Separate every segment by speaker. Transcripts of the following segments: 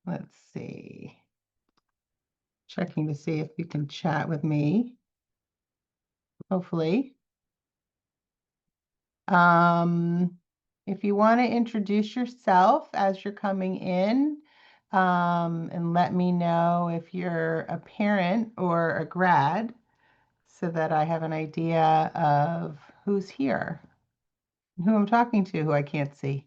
Speaker 1: Let's see. Checking to see if you can chat with me, hopefully. If you want to introduce yourself as you're coming in, and let me know if you're a parent or a grad so that I have an idea of who's here, who I'm talking to, who I can't see.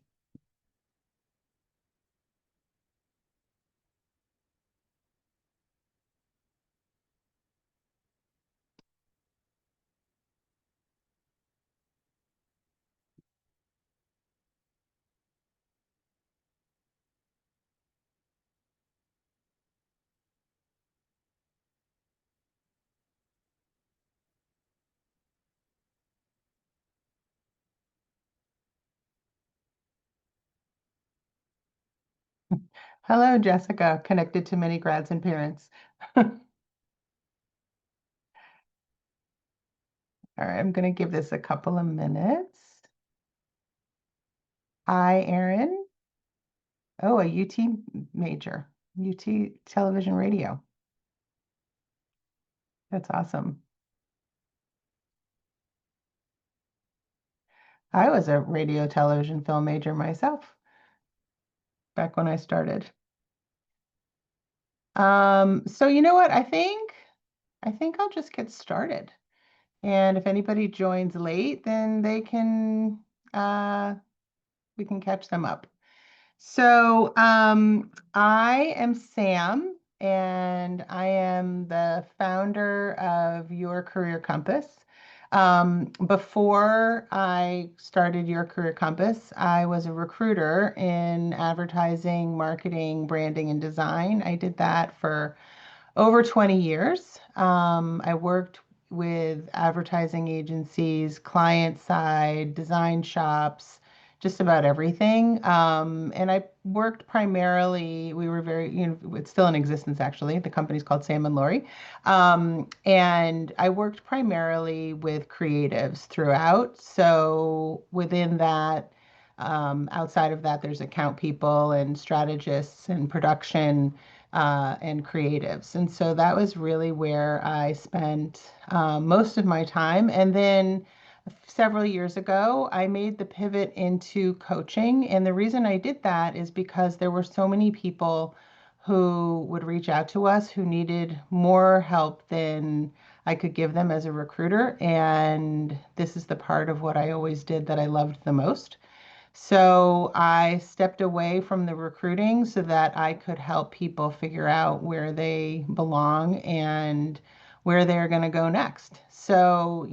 Speaker 1: Hello, Jessica, connected to many grads and parents. All right, I'm going to give this a couple of minutes. Hi, Erin. Oh, a UT major, UT television radio. That's awesome. I was a radio, television, film major myself back when I started. So you know what? I think I'll just get started. And if anybody joins late, then they can we can catch them up. So I am Sam, and I am the founder of Your Career Compass. Before I started Your Career Compass, I was a recruiter in advertising, marketing, branding, and design. I did that for over 20 years. I worked with advertising agencies, client side, design shops, just about everything. And I worked primarily, we were very, it's still in existence actually. The company's called Sam and Lori. And I worked primarily with creatives throughout. So within that, outside of that, there's account people and strategists and production and creatives. And so that was really where I spent most of my time. And then several years ago, I made the pivot into coaching. And the reason I did that is because there were so many people who would reach out to us who needed more help than I could give them as a recruiter. And this is the part of what I always did that I loved the most. So I stepped away from the recruiting so that I could help people figure out where they belong and where they're going to go next. So,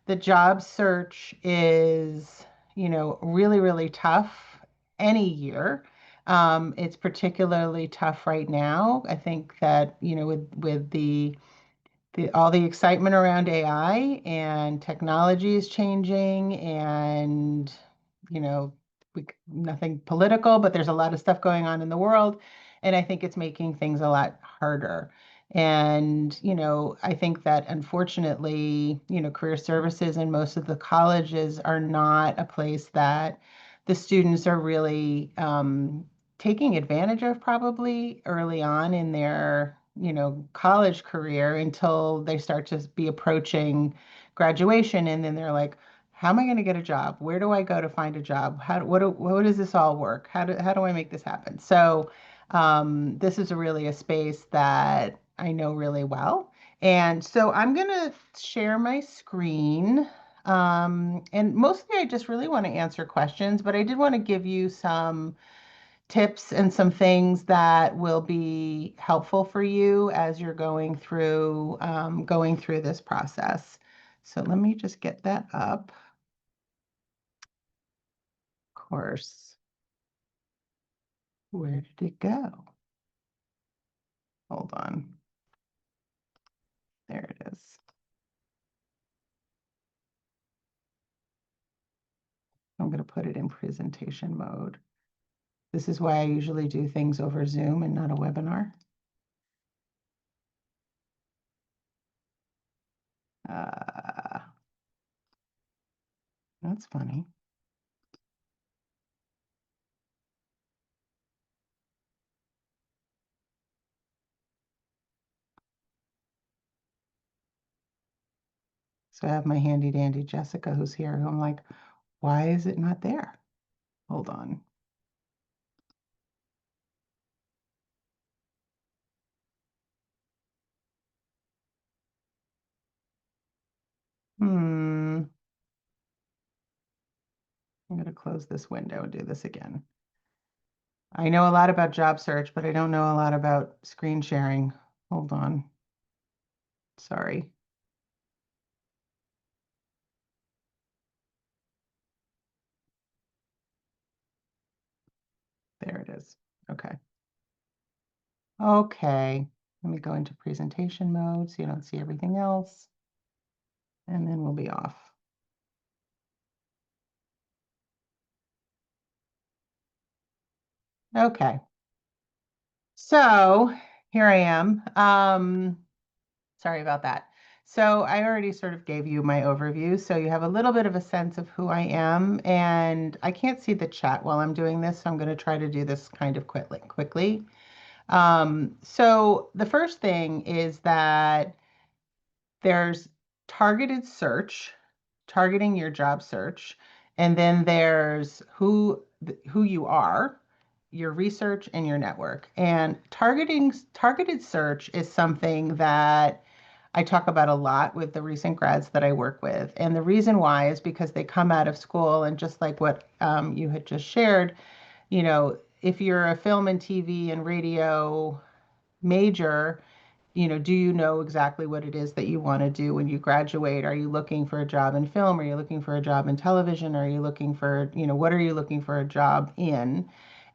Speaker 1: the job search is, really, really tough any year. It's particularly tough right now. I think that, with all the excitement around AI and technology is changing, and you know nothing political, but there's a lot of stuff going on in the world, and I think it's making things a lot harder. And I think that unfortunately, career services and most of the colleges are not a place that the students are really taking advantage of, probably early on in their college career, until they start to be approaching graduation, and then they're like, how am I going to get a job? Where do I go to find a job? What does this all work? How do I make this happen? So this is really a space that I know really well. And so I'm going to share my screen. And mostly I just really want to answer questions, but I did want to give you some tips and some things that will be helpful for you as you're going through this process. So let me just get that up. Of course. Where did it go? Hold on. There it is. I'm going to put it in presentation mode. This is why I usually do things over Zoom and not a webinar. Uh, that's funny. So I have my handy dandy Jessica who's here, who I'm like, why is it not there? Hold on. I'm going to close this window and do this again. I know a lot about job search, but I don't know a lot about screen sharing. Hold on. Sorry. There it is. Okay. Okay. Let me go into presentation mode so you don't see everything else. And then we'll be off. Okay. So here I am. Sorry about that. So I already sort of gave you my overview, so you have a little bit of a sense of who I am, and I can't see the chat while I'm doing this, so I'm going to try to do this kind of quickly. So the first thing is that there's targeted search, targeting your job search, and then there's who you are, your research, and your network. And targeted search is something that I talk about a lot with the recent grads that I work with. And the reason why is because they come out of school, and just like what you had just shared, if you're a film and TV and radio major, do you know exactly what it is that you want to do when you graduate? Are you looking for a job in film? Are you looking for a job in television? Are you looking for, what are you looking for a job in?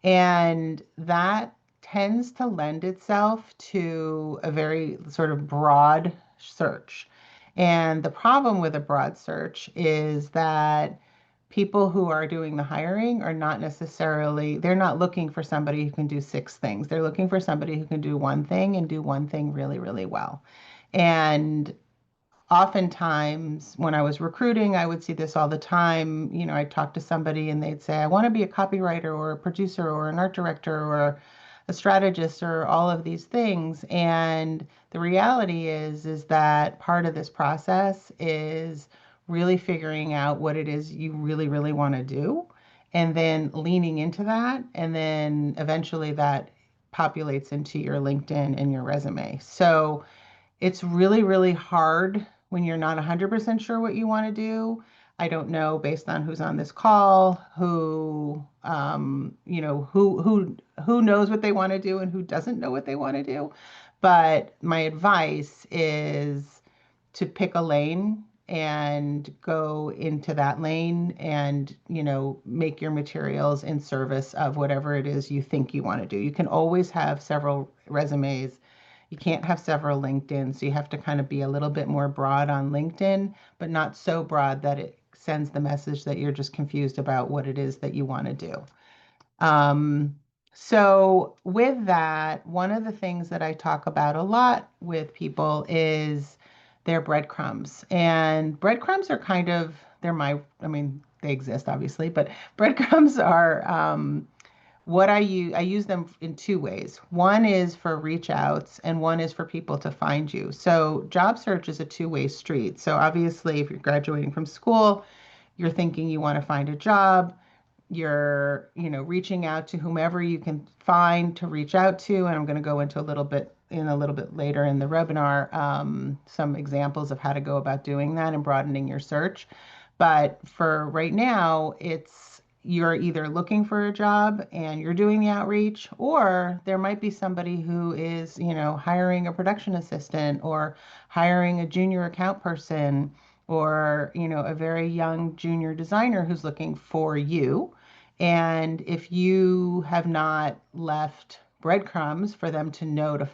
Speaker 1: And that tends to lend itself to a very sort of broad search. And the problem with a broad search is that people who are doing the hiring are not necessarily, they're not looking for somebody who can do six things. They're looking for somebody who can do one thing and do one thing really, really well. And oftentimes when I was recruiting, I would see this all the time. I'd talk to somebody and they'd say, I want to be a copywriter or a producer or an art director or a strategist or all of these things. And the reality is that part of this process is really figuring out what it is you really, really want to do and then leaning into that. And then eventually that populates into your LinkedIn and your resume. So it's really, really hard when you're not 100% sure what you want to do. I don't know based on who's on this call, who knows what they want to do and who doesn't know what they want to do. But my advice is to pick a lane and go into that lane and, make your materials in service of whatever it is you think you want to do. You can always have several resumes. You can't have several LinkedIn, so you have to kind of be a little bit more broad on LinkedIn, but not so broad that it sends the message that you're just confused about what it is that you want to do. Um, so with that, one of the things that I talk about a lot with people is their breadcrumbs. And breadcrumbs are kind of, I mean, they exist obviously, but breadcrumbs are what I use them in two ways. One is for reach outs and one is for people to find you. So job search is a two-way street. So obviously, if you're graduating from school, you're thinking you want to find a job, you're, reaching out to whomever you can find to reach out to. And I'm going to go into a little bit later in the webinar, some examples of how to go about doing that and broadening your search. But for right now, you're either looking for a job and you're doing the outreach, or there might be somebody who is, hiring a production assistant or hiring a junior account person or, a very young junior designer who's looking for you. And if you have not left breadcrumbs for them to know to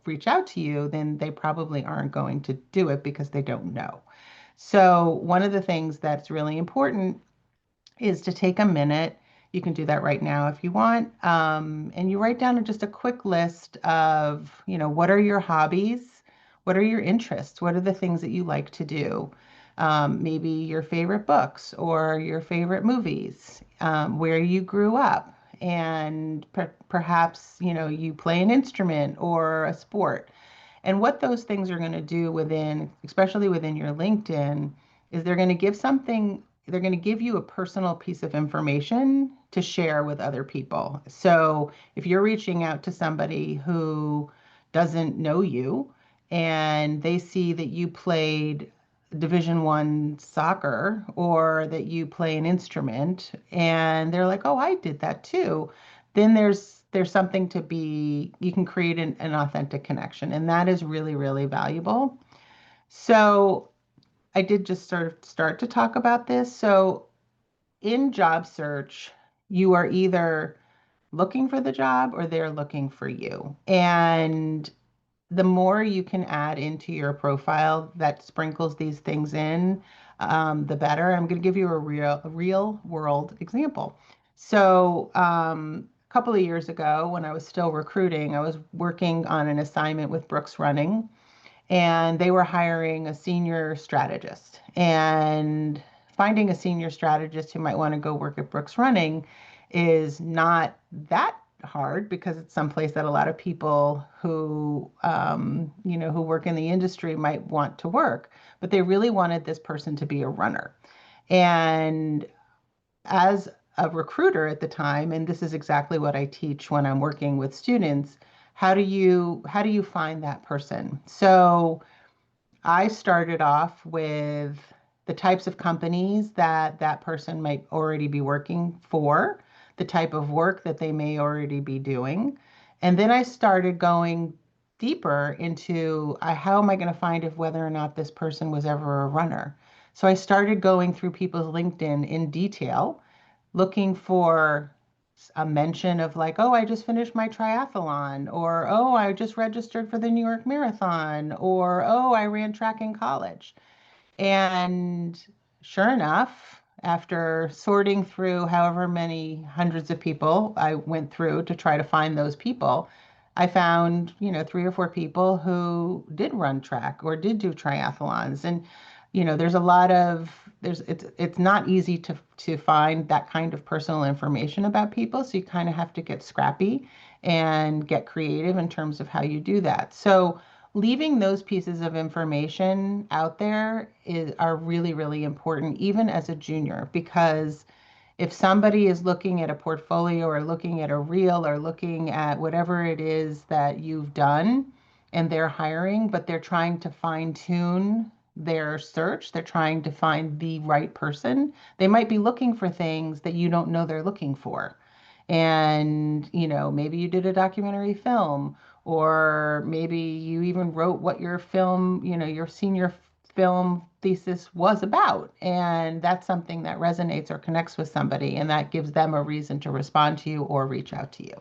Speaker 1: reach out to you, then they probably aren't going to do it because they don't know. So one of the things that's really important is to take a minute. You can do that right now if you want. And you write down just a quick list of, what are your hobbies? What are your interests? What are the things that you like to do? Maybe your favorite books or your favorite movies, where you grew up, and perhaps, you play an instrument or a sport. And what those things are going to do within, especially within your LinkedIn, is they're going to give you a personal piece of information to share with other people. So if you're reaching out to somebody who doesn't know you and they see that you played Division 1 soccer or that you play an instrument and they're like, oh, I did that too, then there's something to be, you can create an authentic connection. And that is really, really valuable. So I did just sort of start to talk about this. So in job search, you are either looking for the job or they're looking for you. And the more you can add into your profile that sprinkles these things in, the better. I'm going to give you a real world example. So, a couple of years ago, when I was still recruiting, I was working on an assignment with Brooks Running, and they were hiring a senior strategist. And finding a senior strategist who might want to go work at Brooks Running is not that hard because it's someplace that a lot of people who who work in the industry might want to work, but they really wanted this person to be a runner. And as a recruiter at the time, and this is exactly what I teach when I'm working with students, how do you find that person? So I started off with the types of companies that that person might already be working for, the type of work that they may already be doing. And then I started going deeper into how am I going to find if whether or not this person was ever a runner. So I started going through people's LinkedIn in detail, looking for a mention of like, oh, I just finished my triathlon, or oh, I just registered for the New York Marathon, or oh, I ran track in college. And sure enough, after sorting through however many hundreds of people I went through to try to find those people, I found, 3 or 4 people who did run track or did do triathlons. And, there's a lot of it's not easy to find that kind of personal information about people. So you kind of have to get scrappy and get creative in terms of how you do that. So leaving those pieces of information out there are really, really important, even as a junior, because if somebody is looking at a portfolio or looking at a reel or looking at whatever it is that you've done and they're hiring, but they're trying to fine tune their search, they're trying to find the right person, they might be looking for things that you don't know they're looking for. And, maybe you did a documentary film, or maybe you even wrote what your film, your senior film thesis was about. And that's something that resonates or connects with somebody, and that gives them a reason to respond to you or reach out to you.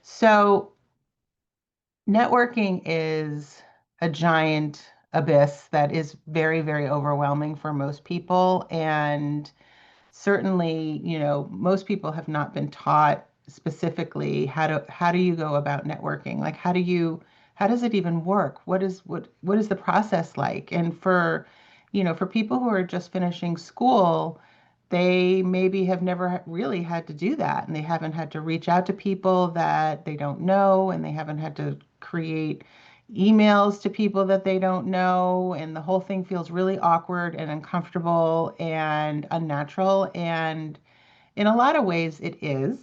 Speaker 1: So, networking is a giant abyss that is very, very overwhelming for most people. And certainly, most people have not been taught specifically how do you go about networking? Like how does it even work? What is the process like? And for people who are just finishing school, they maybe have never really had to do that, and they haven't had to reach out to people that they don't know, and they haven't had to create emails to people that they don't know, and the whole thing feels really awkward and uncomfortable and unnatural. And in a lot of ways, it is.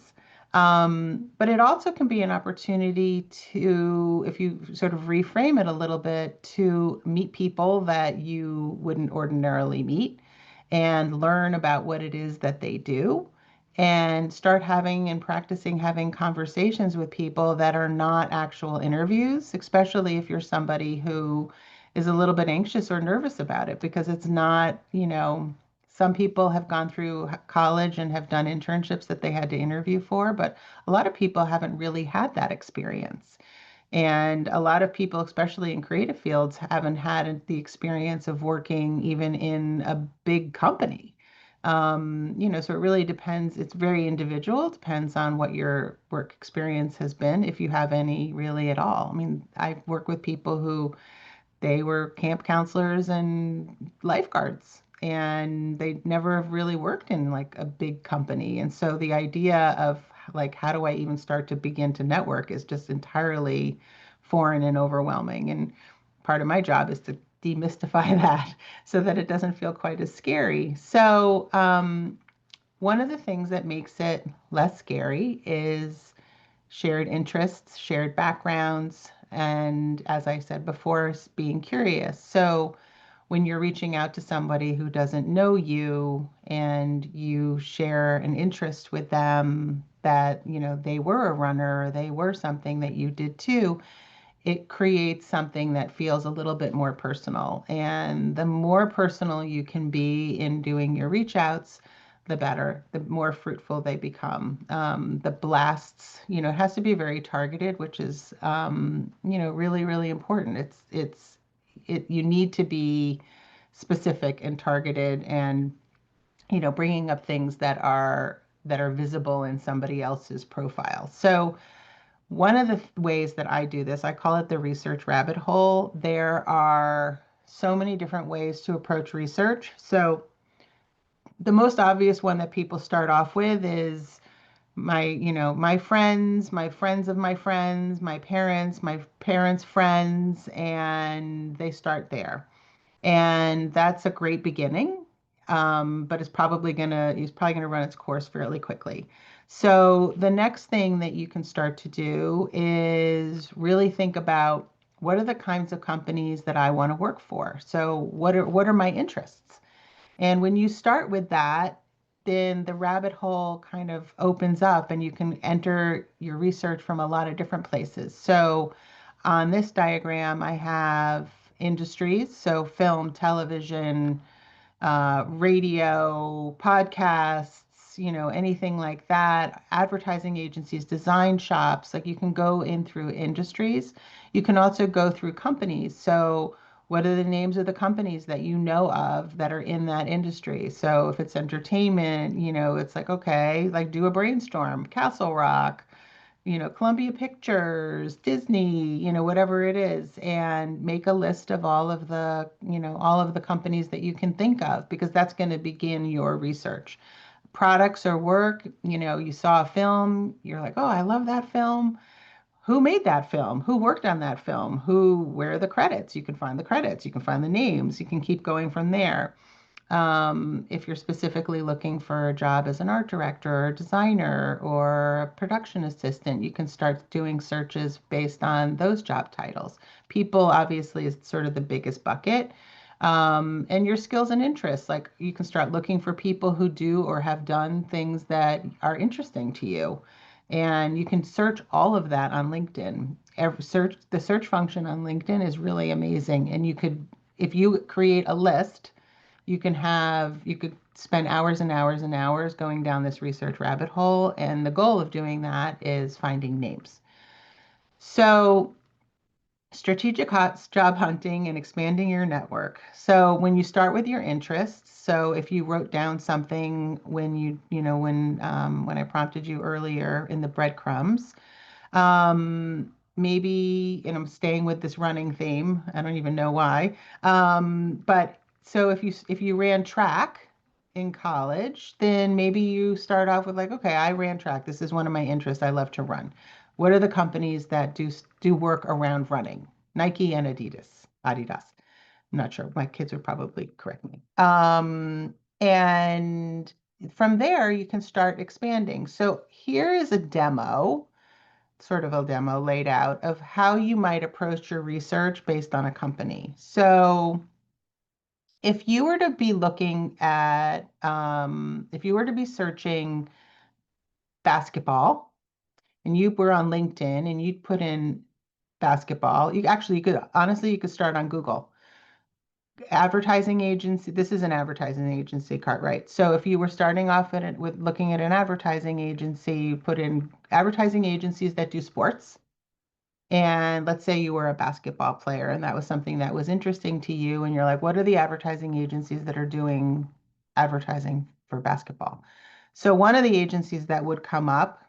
Speaker 1: But it also can be an opportunity to, if you sort of reframe it a little bit, to meet people that you wouldn't ordinarily meet and learn about what it is that they do and start having and practicing having conversations with people that are not actual interviews, especially if you're somebody who is a little bit anxious or nervous about it because it's not, some people have gone through college and have done internships that they had to interview for, but a lot of people haven't really had that experience. And a lot of people, especially in creative fields, haven't had the experience of working even in a big company. So it really depends. It's very individual. It depends on what your work experience has been, if you have any really at all. I mean, I work with people who they were camp counselors and lifeguards, and they never have really worked in like a big company. And so the idea of like, how do I even start to begin to network is just entirely foreign and overwhelming. And part of my job is to demystify that so that it doesn't feel quite as scary. So, one of the things that makes it less scary is shared interests, shared backgrounds, and as I said before, being curious. So when you're reaching out to somebody who doesn't know you and you share an interest with them that, they were a runner or they were something that you did too, it creates something that feels a little bit more personal. And the more personal you can be in doing your reach outs, the better, the more fruitful they become. The blasts, it has to be very targeted, which is, really, really important. You need to be specific and targeted and, bringing up things that are visible in somebody else's profile. So, one of the ways that I do this, I call it the research rabbit hole. There are so many different ways to approach research. So the most obvious one that people start off with is my friends, my friends of my parents' friends, and they start there. And that's a great beginning, but he's probably gonna run its course fairly quickly. So the next thing that you can start to do is really think about what are the kinds of companies that I want to work for. So what are my interests? And when you start with that, then the rabbit hole kind of opens up and you can enter your research from a lot of different places. So on this diagram, I have industries, so film, television, radio, podcasts, anything like that, advertising agencies, design shops. Like you can go in through industries. You can also go through companies. So, what are the names of the companies that you know of that are in that industry? So, if it's entertainment, it's like, okay, like do a brainstorm, Castle Rock, Columbia Pictures, Disney, whatever it is, and make a list of all of the companies that you can think of because that's going to begin your research. Products or work, you saw a film, you're like, "Oh, I love that film. Who made that film? Who worked on that film? Where are the credits?" You can find the credits, you can find the names, you can keep going from there. If you're specifically looking for a job as an art director or designer or a production assistant, you can start doing searches based on those job titles. People obviously is sort of the biggest bucket. And your skills and interests, like you can start looking for people who do or have done things that are interesting to you. And you can search all of that on LinkedIn. The search function on LinkedIn is really amazing. And if you create a list, you could spend hours and hours and hours going down this research rabbit hole. And the goal of doing that is finding names. So strategic job hunting and expanding your network. So when you start with your interests, so if you wrote down something when I prompted you earlier in the breadcrumbs, maybe, and I'm staying with this running theme. I don't even know why. But so if you ran track in college, then maybe you start off with like, okay, I ran track. This is one of my interests. I love to run. What are the companies that do work around running? Nike and Adidas. I'm not sure. My kids would probably correct me. And from there, you can start expanding. So here is sort of a demo laid out of how you might approach your research based on a company. So if you were to be if you were to be searching basketball and you were on LinkedIn and you'd put in basketball, you could start on Google. Advertising agency, this is an advertising agency, Cartwright. So if you were starting off with looking at an advertising agency, you put in advertising agencies that do sports. And let's say you were a basketball player and that was something that was interesting to you. And you're like, what are the advertising agencies that are doing advertising for basketball? So one of the agencies that would come up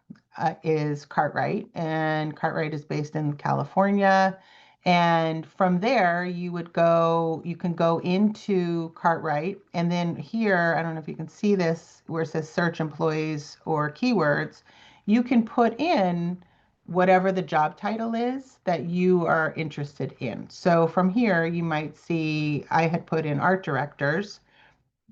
Speaker 1: is Cartwright. And Cartwright is based in California. And from there, you can go into Cartwright. And then here, I don't know if you can see this, where it says search employees or keywords, you can put in whatever the job title is that you are interested in. So from here, you might see I had put in art directors,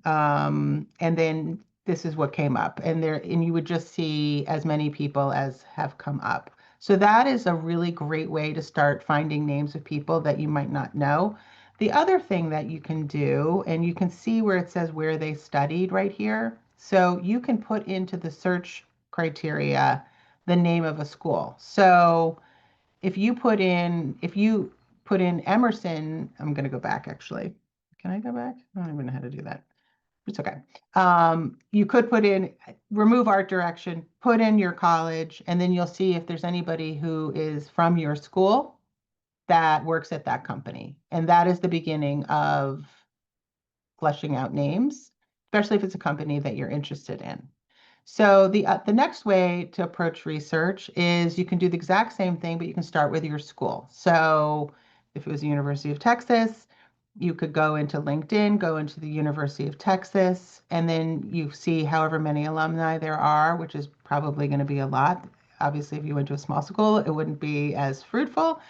Speaker 1: and then this is what came up, and you would just see as many people as have come up. So that is a really great way to start finding names of people that you might not know. The other thing that you can do, and you can see where it says where they studied right here. So you can put into the search criteria the name of a school. So if you put in Emerson, I'm going to go back actually. Can I go back? I don't even know how to do that. It's okay. You could put in, remove art direction, put in your college, and then you'll see if there's anybody who is from your school that works at that company. And that is the beginning of fleshing out names, especially if it's a company that you're interested in. So the next way to approach research is you can do the exact same thing, but you can start with your school. So if it was the University of Texas, you could go into LinkedIn, go into the University of Texas, and then you see however many alumni there are, which is probably going to be a lot. Obviously, if you went to a small school, it wouldn't be as fruitful.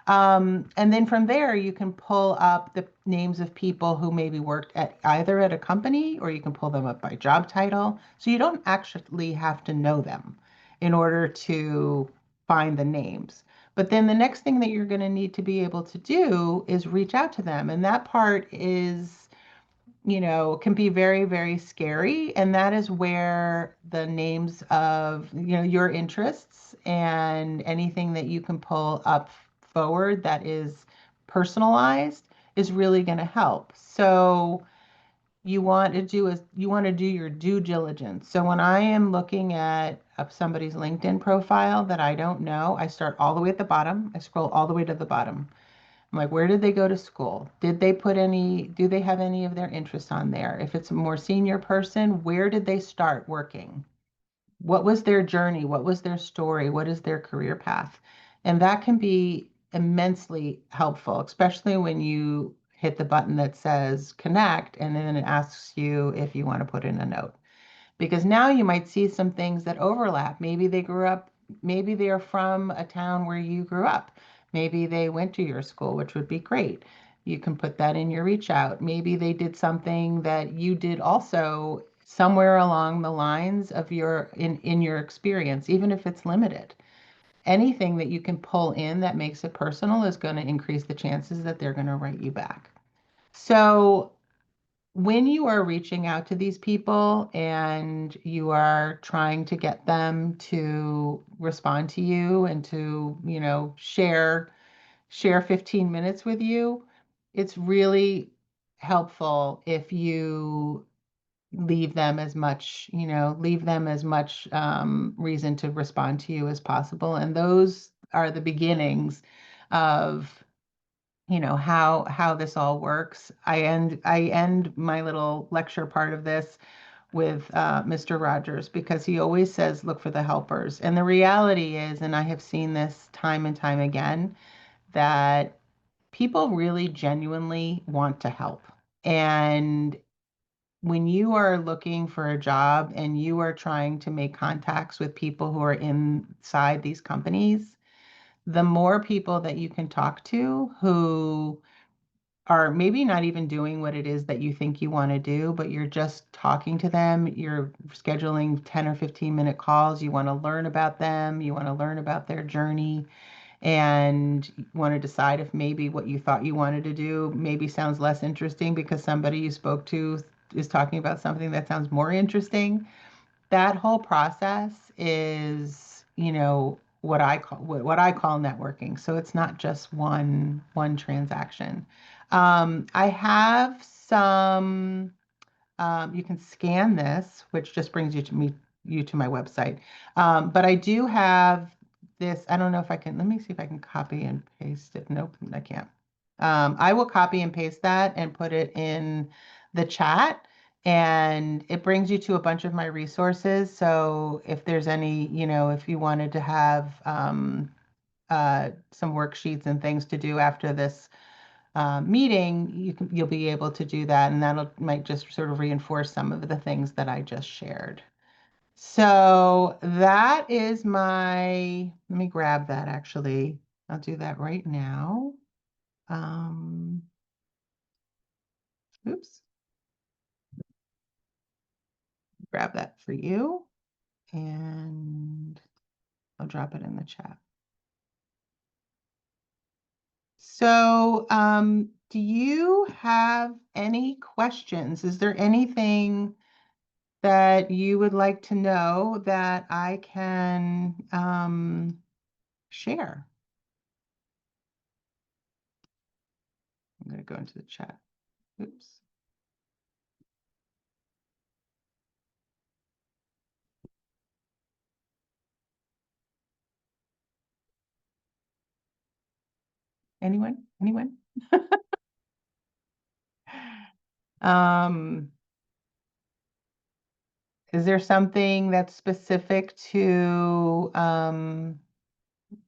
Speaker 1: And then from there, you can pull up the names of people who maybe worked at either at a company, or you can pull them up by job title. So you don't actually have to know them in order to find the names. But then the next thing that you're going to need to be able to do is reach out to them. And that part is, can be very, very scary. And that is where the names of, your interests and anything that you can pull up forward that is personalized is really going to help. So you want to do your due diligence. So when I am looking at somebody's LinkedIn profile that I don't know, I start all the way at the bottom. I scroll all the way to the bottom. I'm like, where did they go to school? Do they have any of their interests on there? If it's a more senior person, where did they start working? What was their journey? What was their story? What is their career path? And that can be immensely helpful, especially when you hit the button that says connect, and then it asks you if you want to put in a note. Because now you might see some things that overlap. Maybe they are from a town where you grew up. Maybe they went to your school, which would be great. You can put that in your reach out. Maybe they did something that you did also somewhere along the lines of in your experience, even if it's limited. Anything that you can pull in that makes it personal is going to increase the chances that they're going to write you back. So when you are reaching out to these people and you are trying to get them to respond to you and to, share 15 minutes with you, it's really helpful if you leave them as much reason to respond to you as possible. And those are the beginnings of how this all works. I end my little lecture part of this with Mr. Rogers, because he always says look for the helpers. And the reality is, and I have seen this time and time again, that people really genuinely want to help. And when you are looking for a job and you are trying to make contacts with people who are inside these companies, the more people that you can talk to who are maybe not even doing what it is that you think you want to do, but you're just talking to them, you're scheduling 10 or 15-minute calls, you want to learn about them, you want to learn about their journey, and you want to decide if maybe what you thought you wanted to do maybe sounds less interesting because somebody you spoke to is talking about something that sounds more interesting. That whole process is, what I call networking. So it's not just one transaction. I have some. You can scan this, which just brings you to my website. But I do have this. I don't know if I can. Let me see if I can copy and paste it. Nope, I can't. I will copy and paste that and put it in the chat, and it brings you to a bunch of my resources. So if there's any, if you wanted to have some worksheets and things to do after this meeting, you'll be able to do that, and that'll might just sort of reinforce some of the things that I just shared. So that is let me grab that actually. I'll do that right now. Um, oops, grab that for you and I'll drop it in the chat. So, do you have any questions? Is there anything that you would like to know that I can share? I'm going to go into the chat. Oops. Anyone? Anyone? Um, is there something that's specific to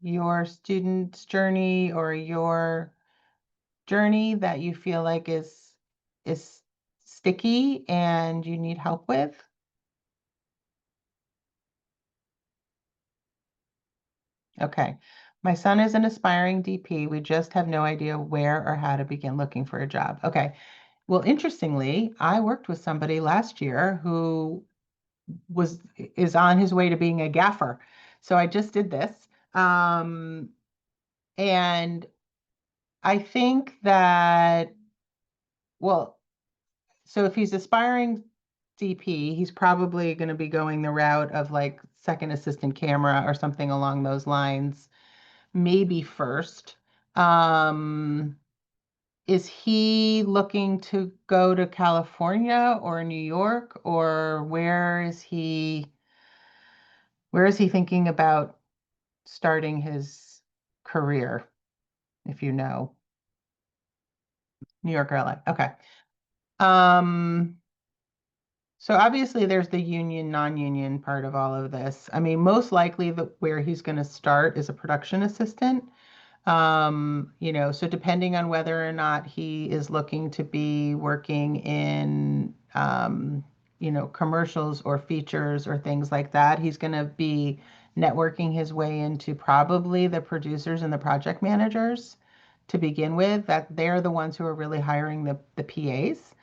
Speaker 1: your student's journey or your journey that you feel like is sticky and you need help with? Okay. My son is an aspiring DP. We just have no idea where or how to begin looking for a job. Okay. Well, interestingly, I worked with somebody last year who is on his way to being a gaffer. So I just did this. And I think that, well, so if he's aspiring DP, he's probably going to be going the route of like second assistant camera or something along those lines, maybe first. Um, is he looking to go to California or New York, or where is he thinking about starting his career, if you know? New York or LA. Okay. Um, so obviously there's the union, non-union part of all of this. I mean, most likely where he's going to start is a production assistant. So depending on whether or not he is looking to be working in, commercials or features or things like that, he's going to be networking his way into probably the producers and the project managers to begin with, that they're the ones who are really hiring the PAs.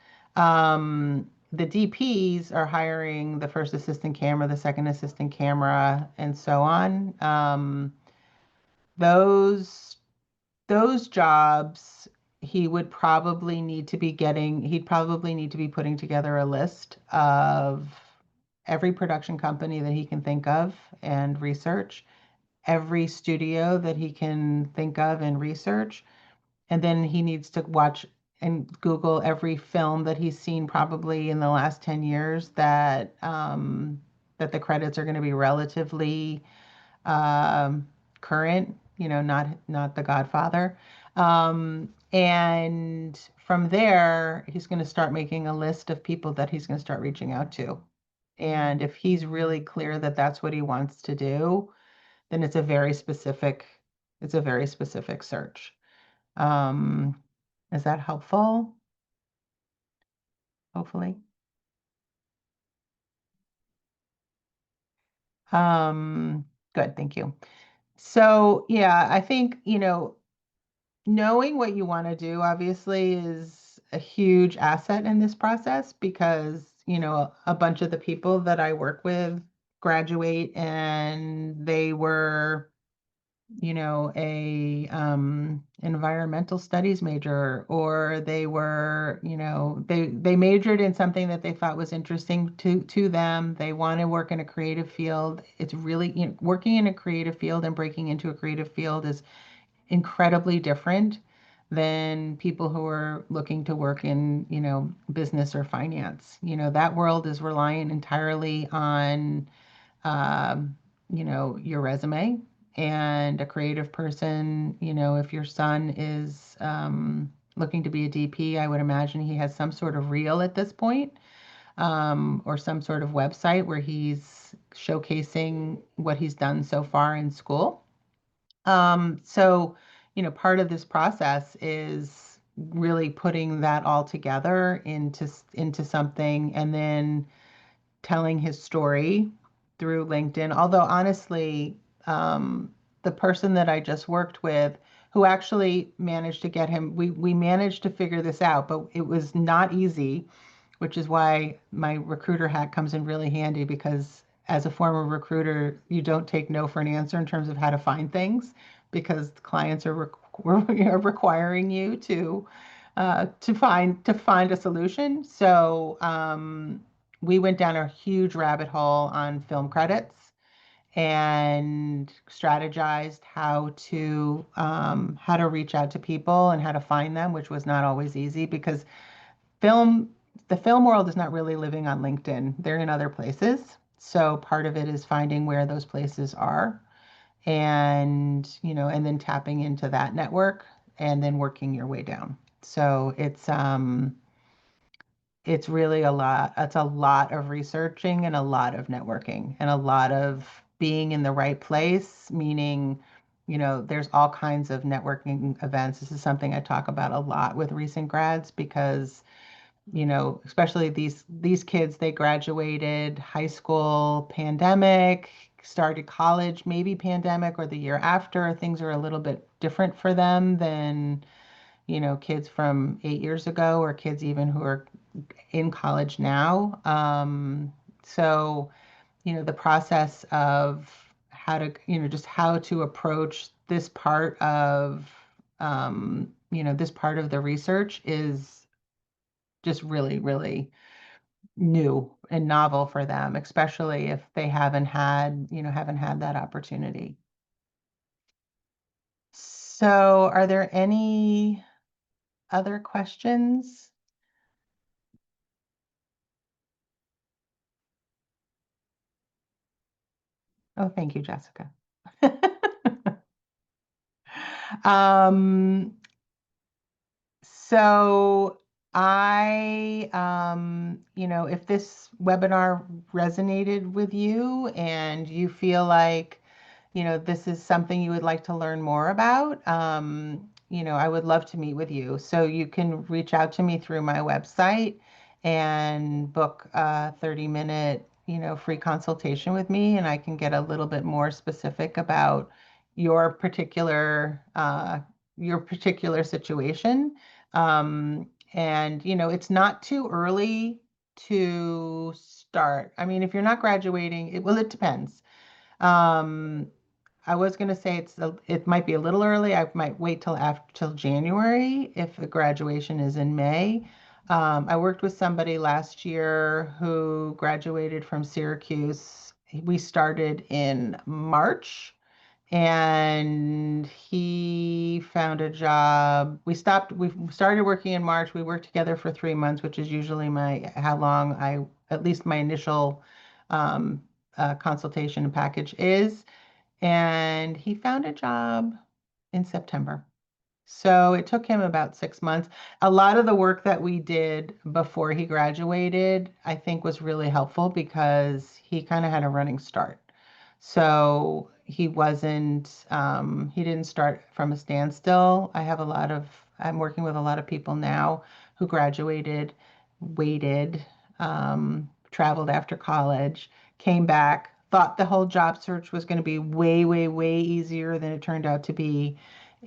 Speaker 1: The DPs are hiring the first assistant camera, the second assistant camera, and so on. Those those jobs, he'd probably need to be putting together a list of every production company that he can think of and research, every studio that he can think of and research. And then he needs to watch and Google every film that he's seen probably in the last 10 years that the credits are going to be relatively um, current, not The Godfather. And from there, he's going to start making a list of people that he's going to start reaching out to. And if he's really clear that that's what he wants to do, then it's a very specific search. Um, is that helpful? Hopefully. Good, thank you. So yeah, I think, knowing what you want to do obviously is a huge asset in this process because, a bunch of the people that I work with graduate and they were, a environmental studies major, or they were, they majored in something that they thought was interesting to them. They want to work in a creative field. It's really, working in a creative field and breaking into a creative field is incredibly different than people who are looking to work in, business or finance. That world is reliant entirely on, um, your resume. And a creative person, if your son is looking to be a DP, I would imagine he has some sort of reel at this point, or some sort of website where he's showcasing what he's done so far in school. So, part of this process is really putting that all together into something and then telling his story through LinkedIn. Although honestly, the person that I just worked with, who actually managed to get him, we managed to figure this out, but it was not easy, which is why my recruiter hat comes in really handy because as a former recruiter, you don't take no for an answer in terms of how to find things because clients are are requiring you to find a solution. So we went down a huge rabbit hole on film credits and strategized how to reach out to people and how to find them, which was not always easy because film the film world is not really living on LinkedIn. They're in other places. So part of it is finding where those places are and then tapping into that network and then working your way down. So it's really a lot. It's a lot of researching and a lot of networking and a lot of being in the right place, meaning, there's all kinds of networking events. This is something I talk about a lot with recent grads because, especially these kids, they graduated high school pandemic, started college, maybe pandemic or the year after. Things are a little bit different for them than, kids from 8 years ago or kids even who are in college now. So, the process of just how to approach this part of the research is just really, really new and novel for them, especially if they haven't had that opportunity. So, are there any other questions? Oh, thank you, Jessica. Um, so if this webinar resonated with you and you feel like, this is something you would like to learn more about, I would love to meet with you. So you can reach out to me through my website and book a 30-minute, free consultation with me, and I can get a little bit more specific about your particular situation. And it's not too early to start. I mean, if you're not graduating, it depends. Um, I was going to say it might be a little early. I might wait till January if the graduation is in May. I worked with somebody last year who graduated from Syracuse. We started in March and he found a job. We started working in March. We worked together for 3 months, which is usually how long at least my initial um, consultation and package is. And he found a job in September. So it took him about 6 months. A lot of the work that we did before he graduated, I think was really helpful because he kind of had a running start. So he didn't start from a standstill. I'm working with a lot of people now who graduated, waited, traveled after college, came back, thought the whole job search was going to be way, way, way easier than it turned out to be.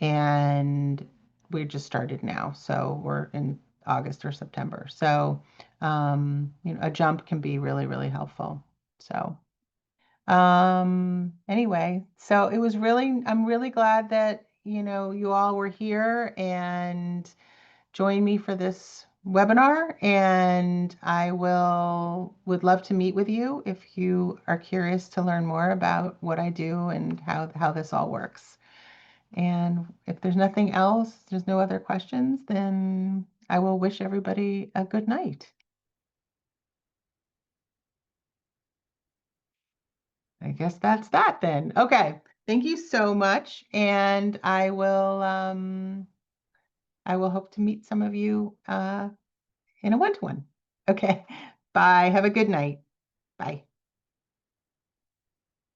Speaker 1: And we just started now. So we're in August or September. So, a jump can be really, really helpful. So, anyway, so I'm really glad that, you all were here and joined me for this webinar. And would love to meet with you if you are curious to learn more about what I do and how this all works. And if there's nothing else, there's no other questions, then I will wish everybody a good night. I guess that's that then. Okay. Thank you so much. And I will hope to meet some of you in a one-to-one. Okay. Bye. Have a good night. Bye.